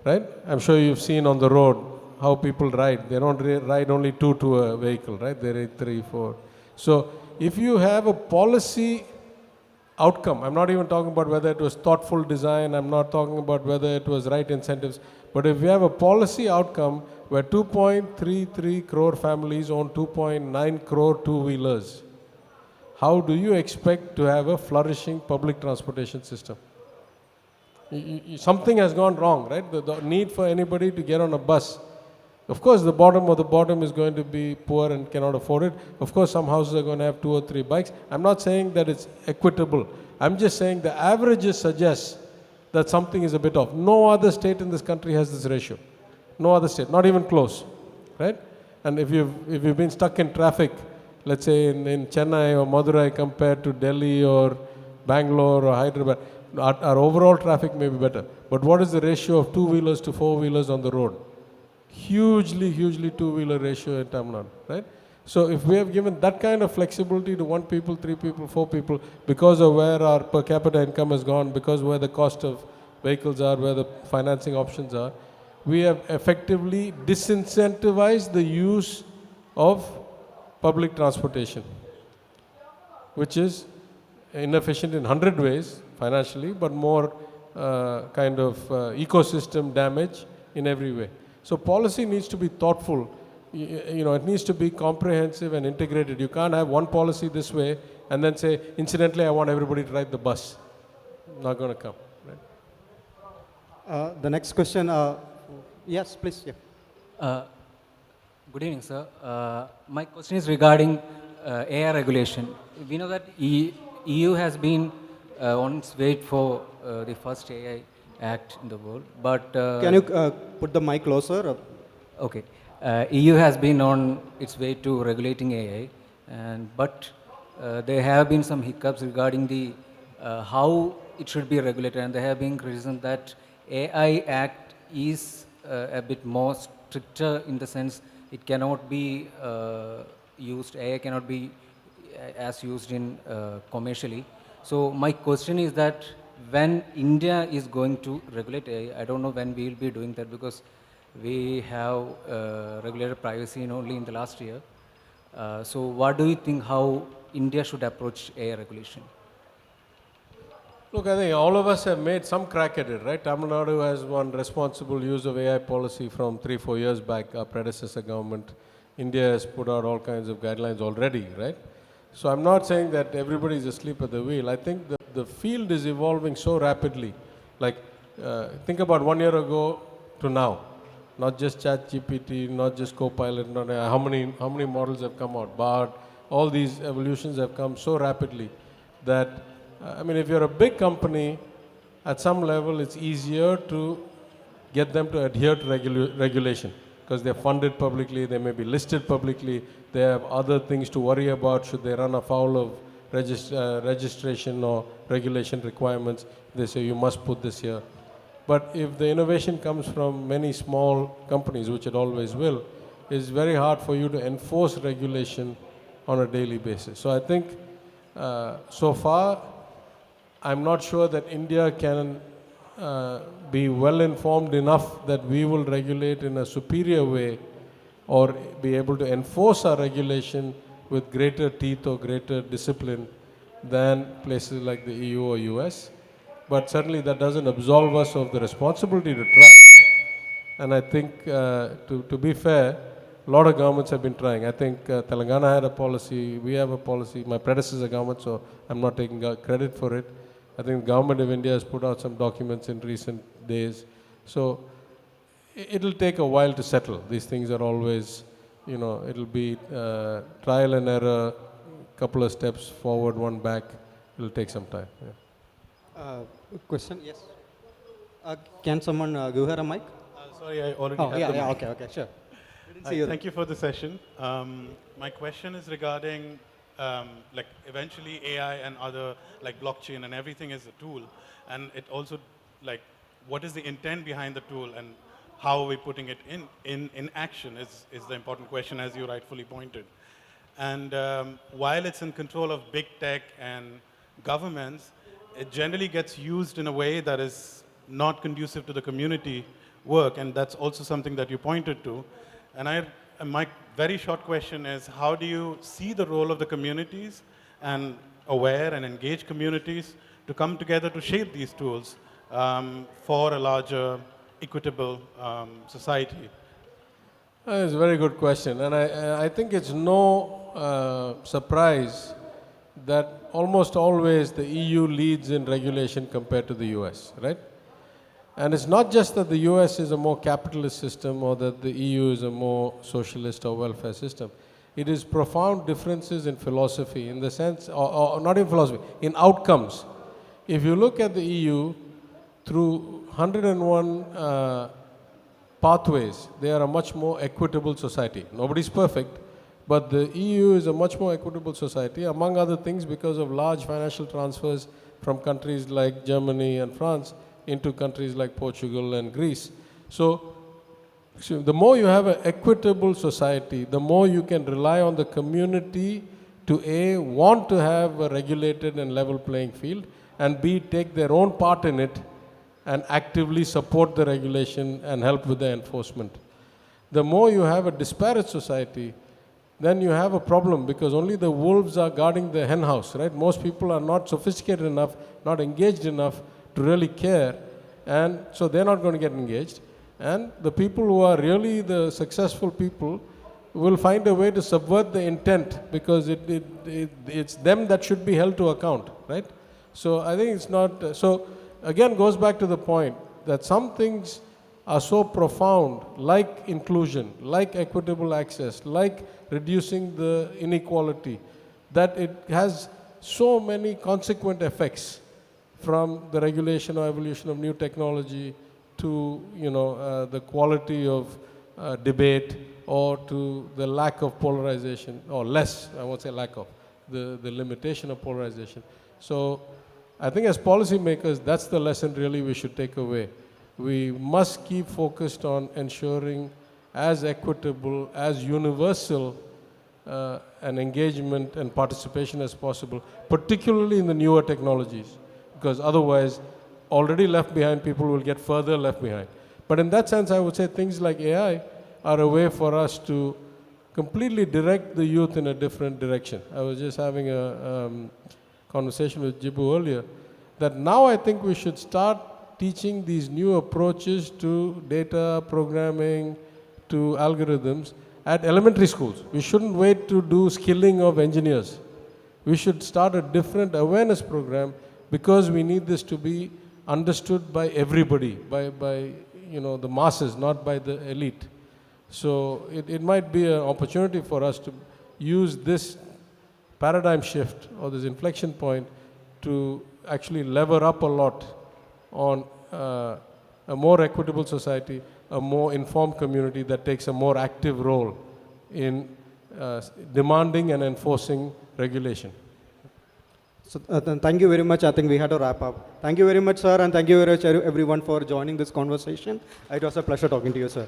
Right? I'm sure you've seen on the road how people ride. They don't ride only two to a vehicle, right? They ride 3, 4. So if you have a policy outcome, I'm not even talking about whether it was thoughtful design, I'm not talking about whether it was right incentives, but if you have a policy outcome where 2.33 crore families own 2.9 crore two-wheelers, how do you expect to have a flourishing public transportation system? Something has gone wrong, right? The need for anybody to get on a bus. Of course, the bottom of the bottom is going to be poor and cannot afford it. Of course, some houses are going to have 2 or 3 bikes. I'm not saying that it's equitable. I'm just saying the averages suggest that something is a bit off. No other state in this country has this ratio. No other state, not even close, right? And if you've been stuck in traffic, let's say in Chennai or Madurai compared to Delhi or Bangalore or Hyderabad, our overall traffic may be better. But what is the ratio of two-wheelers to four-wheelers on the road? Hugely two-wheeler ratio in Tamil Nadu, right? So if we have given that kind of flexibility to 1 people, 3 people, 4 people, because of where our per capita income has gone, because where the cost of vehicles are, where the financing options are, we have effectively disincentivized the use of public transportation, which is inefficient in 100 ways financially, but more kind of ecosystem damage in every way. So policy needs to be thoughtful. It needs to be comprehensive and integrated. You can't have one policy this way and then say, incidentally, I want everybody to ride the bus. Not going to come. Right? The next question, yes, please. Yeah. Good evening, sir. My question is regarding AI regulation. We know that EU has been on its way for the first AI Act in the world, but... Can you put the mic closer? Okay. EU has been on its way to regulating AI, but there have been some hiccups regarding the how it should be regulated, and there have been criticism that AI Act is a bit more stricter in the sense it cannot be used, AI cannot be as used in commercially. So my question is that when India is going to regulate AI, I don't know when we will be doing that, because we have regulated privacy only in the last year. So what do you think how India should approach AI regulation? Look, I think all of us have made some crack at it, right? Tamil Nadu has one responsible use of AI policy from 3-4 years back, our predecessor government. India has put out all kinds of guidelines already, right? So I'm not saying that everybody is asleep at the wheel. I think the field is evolving so rapidly. Like, think about 1 year ago to now. Not just ChatGPT, not just Copilot, not how many models have come out, BART, all these evolutions have come so rapidly that, if you're a big company, at some level it's easier to get them to adhere to regulation because they're funded publicly, they may be listed publicly, they have other things to worry about should they run afoul of registration or regulation requirements. They say you must put this here. But if the innovation comes from many small companies, which it always will, it's very hard for you to enforce regulation on a daily basis. So I think so far, I'm not sure that India can be well informed enough that we will regulate in a superior way or be able to enforce our regulation with greater teeth or greater discipline than places like the EU or US. But certainly that doesn't absolve us of the responsibility to try. And I think, to be fair, a lot of governments have been trying. I think Telangana had a policy, we have a policy, my predecessor government, so I'm not taking credit for it. I think the government of India has put out some documents in recent days. So it'll take a while to settle. These things are always, it'll be trial and error, couple of steps forward, one back. It'll take some time. Yeah. Question, yes. Can someone give her a mic? Sorry, I already Oh, had yeah, the yeah, mic. okay, sure. Thank you for the session. My question is regarding, like, eventually AI and other, like blockchain and everything is a tool, and it also, like, what is the intent behind the tool and how are we putting it in action is the important question, as you rightfully pointed. And while it's in control of big tech and governments, it generally gets used in a way that is not conducive to the community work, and that's also something that you pointed to. And my very short question is, how do you see the role of the communities and aware and engaged communities to come together to shape these tools for a larger, equitable society? It's a very good question, and I think it's no surprise that almost always the EU leads in regulation compared to the US, right? And it's not just that the US is a more capitalist system or that the EU is a more socialist or welfare system. It is profound differences in philosophy, in the sense, or not in philosophy, in outcomes. If you look at the EU, through 101 pathways, they are a much more equitable society. Nobody's perfect, but the EU is a much more equitable society, among other things because of large financial transfers from countries like Germany and France into countries like Portugal and Greece. So the more you have an equitable society, the more you can rely on the community to A, want to have a regulated and level playing field, and B, take their own part in it and actively support the regulation and help with the enforcement. The more you have a disparate society, then you have a problem, because only the wolves are guarding the hen house, right? Most people are not sophisticated enough, not engaged enough to really care, and so they're not going to get engaged. And the people who are really the successful people will find a way to subvert the intent, because it's them that should be held to account, right? So I think it's not, so again goes back to the point that some things are so profound, like inclusion, like equitable access, like reducing the inequality, that it has so many consequent effects, from the regulation or evolution of new technology to the quality of debate, or to the lack of polarization, or less, I won't say lack of, the limitation of polarization. So I think as policymakers, that's the lesson really we should take away. We must keep focused on ensuring as equitable, as universal an engagement and participation as possible, particularly in the newer technologies, because otherwise already left behind people will get further left behind. But in that sense, I would say things like AI are a way for us to completely direct the youth in a different direction. I was just having a conversation with Jibu earlier, that now I think we should start teaching these new approaches to data programming, to algorithms at elementary schools. We shouldn't wait to do skilling of engineers. We should start a different awareness program, because we need this to be understood by everybody, by the masses, not by the elite. So it might be an opportunity for us to use this paradigm shift or this inflection point to actually lever up a lot on a more equitable society, a more informed community that takes a more active role in demanding and enforcing regulation. So thank you very much. I think we had to wrap up. Thank you very much, sir, and thank you very much everyone for joining this conversation. It was a pleasure talking to you, sir.